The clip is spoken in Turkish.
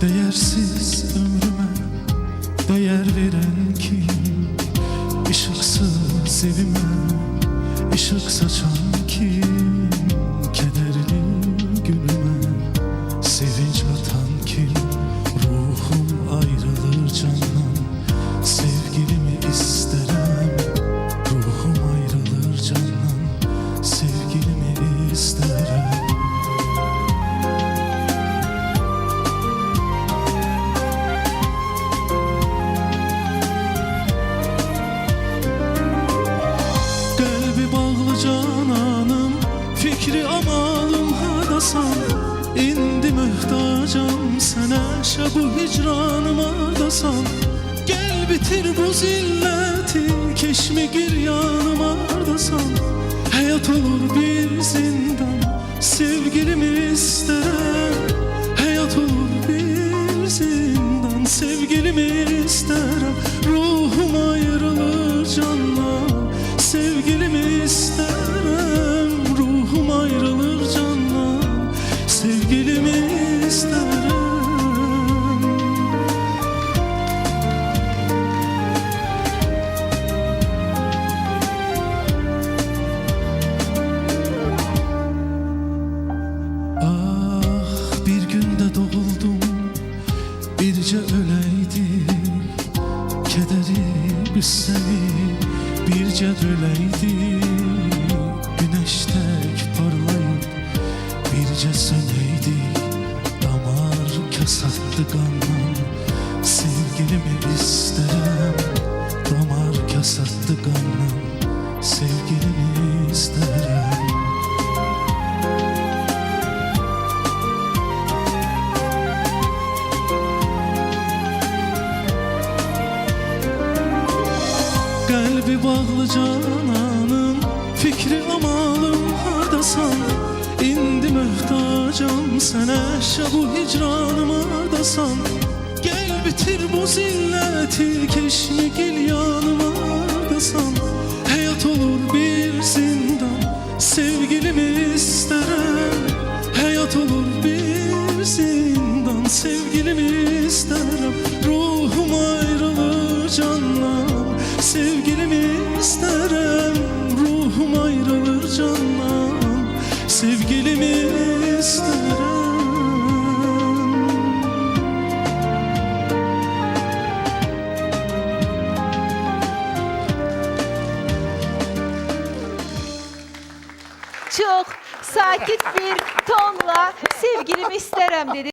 Değersiz ömrüme değer veren kim? Işıksız evime ışık saçan kim? Kederli gülüme sevinç katan kim? Ruhum ayrılır candan, sevgilimi isterim. Ruhum ayrılır candan, sevgilimi isterim. Cananım, fikri amalım hadasan. İndi mühtacam sene şebu hicranım ardasan. Gel bitir bu zilleti, keşmi gir yanım ardasan. Hayat olur bir zindan, sevgilimi isterim. Hayat olur bir zindan, sevgilimi isterim. Ruhum ayrılır candan, sevgilimi isterim. Ruhum ayrılır candan, sevgilimi isterim. Ah, bir günde doğuldum, birce öleydi. Kederi büsseni birce döleydi. Güneş tek parlayıp birce söneydi. Damar kasattı kandan, sevgilimi isterim. Damar kasattı kandan, sevgilimi isterim. Kalbi bağlı cananım, fikri amalım hardasan. İndi mühtacam sene şebu hicranım ardasan. Gel bitir bu zilleti, keşmi gil yanım ardasan. Hayat olur bir zindan, sevgilimi isterim. Hayat olur bir zindan, sevgilimi isterim. Ruhum ayrılır candan, sevgilimi isterim. Ruhum ayrılır candan, sevgilimi isterim. Çok sakit bir tonla sevgilimi isterim dedi.